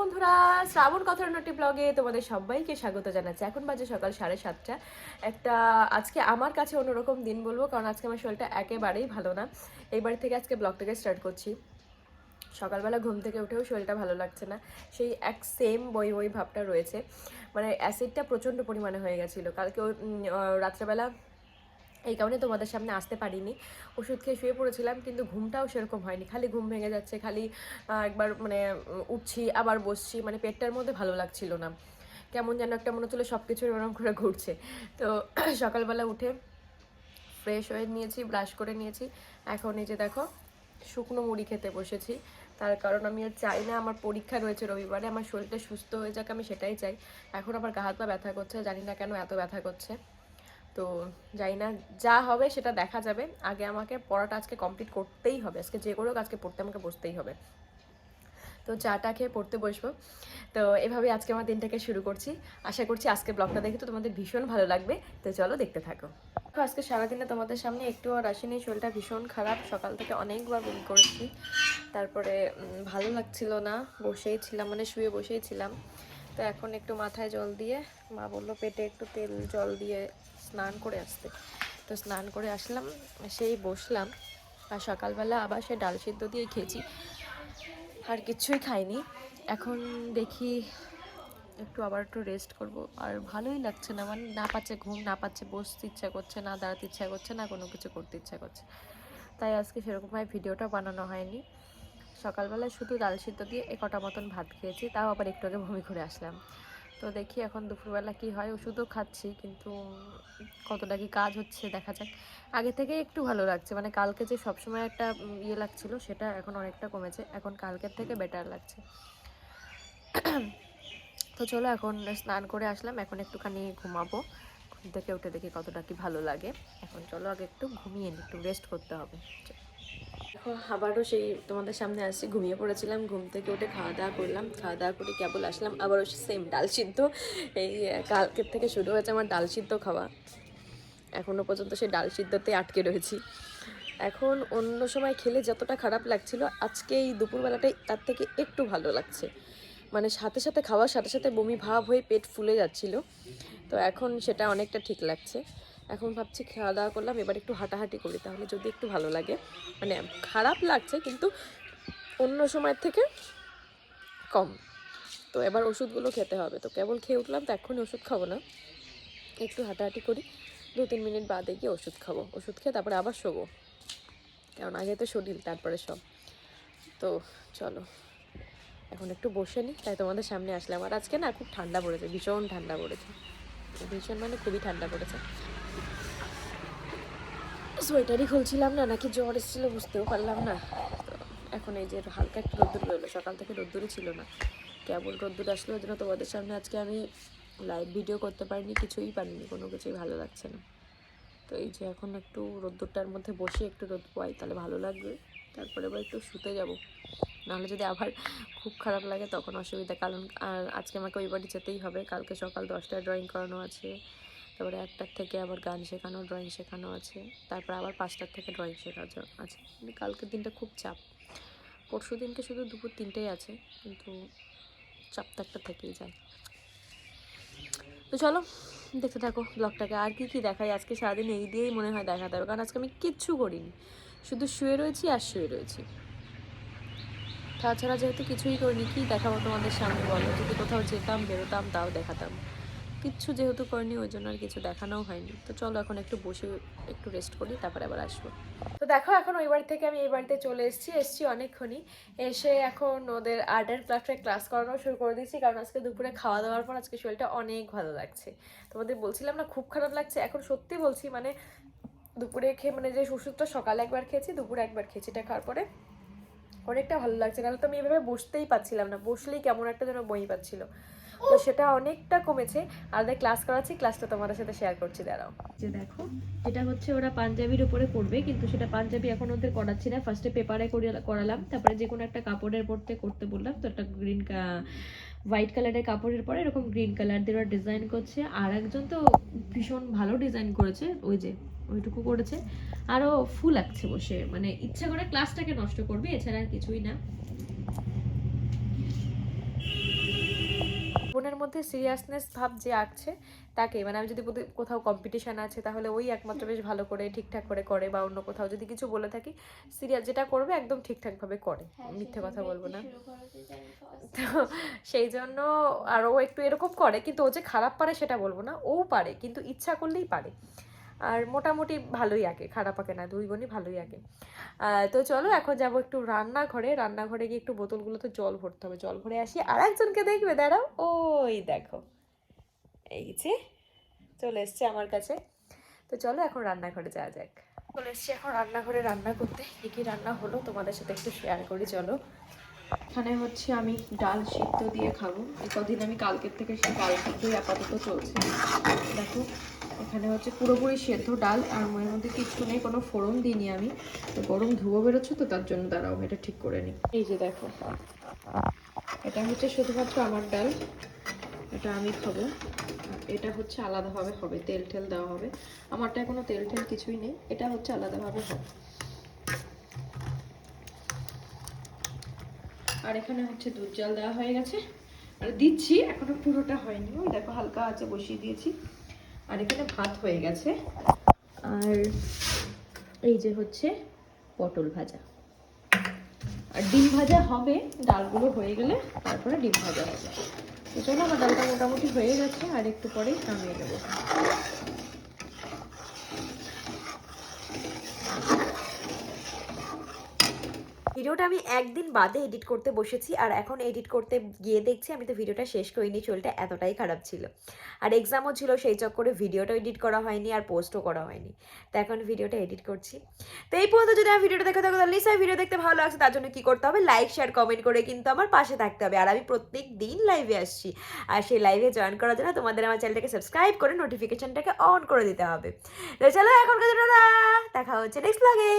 বন্ধুরা, শ্রাবণ কথার নটি ব্লগে তোমাদের সবাইকে স্বাগত জানাচ্ছি। এখন বাজে সকাল 7:30। একটা আজকে আমার কাছে অন্যরকম দিন বলবো, কারণ আজকে আমার শরীরটা একেবারেই ভালো না। এই বাড়ি থেকে আজকে ব্লগটাকে স্টার্ট করছি। সকালবেলা ঘুম থেকে উঠেও শরীরটা ভালো লাগছে না, সেই এক সেম বই ভাবটা রয়েছে। মানে অ্যাসিডটা প্রচণ্ড পরিমাণে হয়ে গেছিলো কালকে। রাত্রেবেলা এই কারণে তোমাদের সামনে আসতে পারিনি, ওষুধ খেয়ে শুয়ে পড়েছিলাম, কিন্তু ঘুমটাও সেরকম হয়নি, খালি ঘুম ভেঙে যাচ্ছে, খালি একবার মানে উঠছি আবার বসছি, মানে পেটটার মধ্যে ভালো লাগছিল না, কেমন যেন একটা মনে হচ্ছিলো সব কিছু এরকম করে ঘুরছে। তো সকালবেলা উঠে ফ্রেশ হয়ে নিয়েছি, ব্রাশ করে নিয়েছি, এখন এই যে দেখো শুকনো মুড়ি খেতে বসেছি। তার কারণ আমি আর চাই না আমার পরীক্ষা রয়েছে রবিবারে, আমার শরীরটা সুস্থ হয়ে যাক, আমি সেটাই চাই। এখন আবার গা হাত পা ব্যথা করছে, জানি না কেন এত ব্যথা করছে। তো জানি না, যা হবে সেটা দেখা যাবে। আগে আমাকে পড়াটা আজকে কমপ্লিট করতেই হবে, আজকে যে করেও আজকে পড়তে আমাকে বসতেই হবে। তো চাটা খেয়ে পড়তে বসবো। তো এভাবে আজকে আমার দিনটাকে শুরু করছি। আশা করছি আজকে ব্লগটা দেখে তো তোমাদের ভীষণ ভালো লাগবে। তো চলো দেখতে থাকো। আজকে সারাদিনে তোমাদের সামনে একটু আর আসেনি, শরীরটা ভীষণ খারাপ, সকাল থেকে অনেকবার বমি করেছি, তারপরে ভালো লাগছিল না, বসেই ছিলাম, মানে শুয়ে বসেই ছিলাম। তো এখন একটু মাথায় জল দিয়ে, মা বললো পেটে একটু তেল জল দিয়ে স্নান করে আসতে, তো স্নান করে আসলাম, সেই বসলাম। আর সকালবেলা আবার সে ডাল সিদ্ধ দিয়ে খেয়েছি, আর কিছুই খাইনি। এখন দেখি একটু আবার একটু রেস্ট করব, আর ভালোই লাগছে না, মানে না পাচ্ছে ঘুম, না পাচ্ছে বসতে ইচ্ছা করছে, না দাঁড়াতে ইচ্ছা করছে, না কোনো কিছু করতে ইচ্ছা করছে। তাই আজকে সেরকমভাবে ভিডিওটা বানানো হয়নি। সকালবেলায় শুধু ডাল সিদ্ধ দিয়ে কটা মতন ভাত খেয়েছি, তাও আবার একটু আগে বমি করে আসলাম। তো দেখি এখন দুপুরবেলা কি হয়, ওষুধও খাচ্ছি, কিন্তু কতটা কি কাজ হচ্ছে দেখা যাক। আগে থেকে একটু ভালো লাগছে, মানে কালকে যে সবসময় একটা ইয়ে লাগছিল সেটা এখন অনেকটা কমেছে, এখন কালকের থেকে বেটার লাগছে। তো চলো এখন স্নান করে আসলাম, এখন একটুখানি ঘুমাবো, ঘুম থেকে উঠে দেখি কতটা কি ভালো লাগে। এখন চলো আগে একটু ঘুমিয়ে নিই, একটু রেস্ট করতে হবে। দেখো আবারও সেই তোমাদের সামনে আসছি, ঘুমিয়ে পড়েছিলাম, ঘুম থেকে উঠে খাওয়া দাওয়া করলাম, খাওয়া দাওয়া করে কেবল আসলাম, আবারও সেম ডাল সিদ্ধ। এই কালকের থেকে শুরু হয়েছে আমার ডাল সিদ্ধ খাওয়া, এখনও পর্যন্ত সেই ডাল সিদ্ধতে আটকে রয়েছি। এখন অন্য সময় খেলে যতটা খারাপ লাগছিল, আজকে এই দুপুরবেলাটাই তার থেকে একটু ভালো লাগছে, মানে সাথে সাথে খাওয়ার সাথে সাথে বমি ভাব হয়ে পেট ফুলে যাচ্ছিল, তো এখন সেটা অনেকটা ঠিক লাগছে। এখন ভাবছি খাওয়া দাওয়া করলাম, এবার একটু হাঁটাহাঁটি করি, তাহলে যদি একটু ভালো লাগে। মানে খারাপ লাগছে কিন্তু অন্য সময়ের থেকে কম। তো এবার ওষুধগুলো খেতে হবে, তো কেবল খেয়ে উঠলাম, তো এক্ষুনি ওষুধ খাবো না, একটু হাঁটাহাঁটি করি, 2-3 মিনিট বাদে গিয়ে ওষুধ খাবো, ওষুধ খেয়ে তারপরে আবার শোবো, কারণ আগে তো শরীর তারপরে সব। তো চলো এখন একটু বসে নিই, তাই তোমাদের সামনে আসলাম। আর আজকে না খুব ঠান্ডা পড়েছে, ভীষণ ঠান্ডা পড়েছে, ভীষণ মানে খুবই ঠান্ডা পড়েছে। সোয়েটারই খুলছিলাম না, নাকি জ্বর এসেছিলো বুঝতেও পারলাম না। তো এখন এই যে হালকা একটু রোদ্দুর বেরোলো, সকাল থেকে রোদ্দুরই ছিল না, কেবল রোদ্দুর আসলো, ওই জন্য তোমাদের সামনে আজকে আমি লাইভ ভিডিও করতে পারিনি, কিছুই পারিনি, কোনো কিছুই ভালো লাগছে না। তো এই যে এখন একটু রোদ্দুরটার মধ্যে বসে একটু রোদ পাই, তাহলে ভালো লাগবে, তারপরে এবার একটু শুতে যাব। নাহলে যদি আবার খুব খারাপ লাগে তখন অসুবিধা, কারণ আর আজকে আমাকে ওই বাড়ি যেতেই হবে, কালকে সকাল 10টায় ড্রয়িং করানো আছে, তারপরে 1টার থেকে আবার গান শেখানো, ড্রয়িং শেখানো আছে, তারপর আবার 5টার থেকে ড্রয়িং শেখানো আছে, মানে কালকের দিনটা খুব চাপ। পরশু দিনকে শুধু দুপুর 3টেই আছে, কিন্তু চাপ তো একটা থেকেই যায়। তো চলো দেখতে থাকো ব্লগটাকে, আর কি কি দেখাই আজকে সারাদিন এই দিয়েই মনে হয় দেখাতে হবে, কারণ আজকে আমি কিচ্ছু করিনি, শুধু শুয়ে রয়েছি আর শুয়ে রয়েছি, তাছাড়া যেহেতু কিছুই করিনি, কী দেখাবো তোমাদের সামনে বলো? যদি কোথাও যেতাম বেরোতাম তাও দেখাতাম, কিচ্ছু যেহেতু করিনি ওই জন্য আর কিছু দেখানোও হয়নি। তো চলো এখন একটু বসে একটু রেস্ট করি, তারপরে আবার আসবো। তো দেখো এখন ওই বাড়ি থেকে আমি এই বাড়িতে চলে এসেছি অনেকক্ষণই, এসে এখন ওদের আর্টের ক্লাস করানো শুরু করে দিয়েছি, কারণ আজকে দুপুরে খাওয়া দাওয়ার পর আজকে শরীরটা অনেক ভালো লাগছে। তোমাদের বলছিলাম না খুব খারাপ লাগছে, এখন সত্যি বলছি, মানে দুপুরে খেয়ে, মানে যে ওষুধটা সকালে একবার খেয়েছি, দুপুরে একবার খেয়েছি, এটা খাওয়ার পরে অনেকটা ভালো লাগছে, নাহলে তো আমি এভাবে বসতেই পাচ্ছিলাম না, বসলেই কেমন একটা যেন বই পাচ্ছিল, তো সেটা অনেকটা কমেছে। আর ক্লাস করাচ্ছি, ক্লাসটা তোমাদের সাথে শেয়ার করছি, দাঁড়াও। যে দেখো এটা হচ্ছে ওরা পাঞ্জাবির উপরে করবে, কিন্তু সেটা পাঞ্জাবি এখন ওদের করাচ্ছি না, ফার্স্টে পেপারে করালাম, তারপরে যে কোনো একটা কাপড়ের পরতে করতে বললাম, তো একটা হোয়াইট কালারের কাপড়ের পরে এরকম গ্রিন কালার দিয়ে ওরা ডিজাইন করছে, আর একজন তো ভীষণ ভালো ডিজাইন করেছে, ওই যে ওইটুকু করেছে, আরও ফুল আঁকছে বসে, মানে ইচ্ছা করে ক্লাসটাকে নষ্ট করবে, এছাড়া আর কিছুই না। জীবনের মধ্যে সিরিয়াসনেস ভাব যে আঁকছে তাকে, মানে আমি যদি কোথাও কম্পিটিশান আছে তাহলে ওই একমাত্র বেশ ভালো করে ঠিকঠাক করে, বা অন্য কোথাও যদি কিছু বলে থাকি সিরিয়াস যেটা করবে একদম ঠিকঠাকভাবে করে, মিথ্যে কথা বলবো না। তো সেই জন্য আর ও একটু এরকম করে, কিন্তু ও যে খারাপ পারে সেটা বলবো না, ও পারে কিন্তু ইচ্ছা করলেই পারে। আর মোটামুটি ভালোই আঁকে, খারাপ আঁকে না, দুই বোনই ভালোই আঁকে। তো চলো এখন যাবো একটু রান্নাঘরে গিয়ে একটু বোতলগুলোতে জল ভরতে হবে, জল ভরে আসি। আর একজনকে দেখবে, দাঁড়াও, ওই দেখো, এই যে চলে এসছে আমার কাছে। তো চলো এখন রান্নাঘরে যাওয়া যাক। চলে এসছি এখন রান্নাঘরে রান্না করতে। কী রান্না হলো তোমাদের সাথে একটু শেয়ার করি চলো। এখানে হচ্ছে আমি ডাল সিদ্ধ দিয়ে খাবো, এই কদিন আমি কালকের থেকে সেই ডাল সিদ্ধই আপাতত চলছে। দেখো এখানে হচ্ছে পুরোপুরি সেদ্ধ ডাল, আর এর মধ্যে কিছু নেই, কোনো ফোড়ন দিইনি আমি। তো গরম ধুয়ো বেরোচ্ছে তো তার জন্য দাঁড়াও এটা ঠিক করে নিই। এই যে দেখো, এটা হচ্ছে শুধুমাত্র আমার ডাল, এটা আমি খাবো। এটা হচ্ছে আলাদাভাবে হবে, তেল টেল দেওয়া হবে। আমারটা কোনো তেল টেল কিছুই নেই, এটা হচ্ছে আলাদাভাবে হবে। আর এখানে হচ্ছে দুধ জল দেওয়া হয়ে গেছে, আর দিচ্ছি, এখনো পুরোটা হয়নি, ওই দেখো হালকা আছে বসিয়ে দিয়েছি। আর এখানে ভাত হয়ে গেছে, আর এই যে হচ্ছে পটল ভাজা, আর ডিম ভাজা হবে। ডালগুলো হয়ে গেলে তারপরে ডিম ভাজা হবে। তো চলো আমার ডালটা মোটামুটি হয়ে গেছে, আর একটু পরেই নামিয়ে দেবো। ভিডিওটা আমি একদিন বাদে এডিট করতে বসেছি, আর এখন এডিট করতে গিয়ে দেখছি আমি তো ভিডিওটা শেষ করিনি, চলটা এতটাই খারাপ ছিল। আর এক্সামও ছিল, সেই চক্করে ভিডিওটা এডিট করা হয়নি আর পোস্টও করা হয়নি। তো এখন ভিডিওটা এডিট করছি। তো এই পর্যন্ত যদি আমি ভিডিওটা দেখে থাকো তাহলে নিশ্চয়ই ভিডিও দেখতে ভালো লাগছে, তার জন্য কী করতে হবে, লাইক শেয়ার কমেন্ট করে কিন্তু আমার পাশে থাকতে হবে। আর আমি প্রত্যেক দিন লাইভে আসছি, আর সেই লাইভে জয়েন করার জন্য তোমাদের আমার চ্যানেলটাকে সাবস্ক্রাইব করে নোটিফিকেশনটাকে অন করে দিতে হবে। তো চলো এখনকার জন্য দেখা হচ্ছে নেক্সট ব্লগে।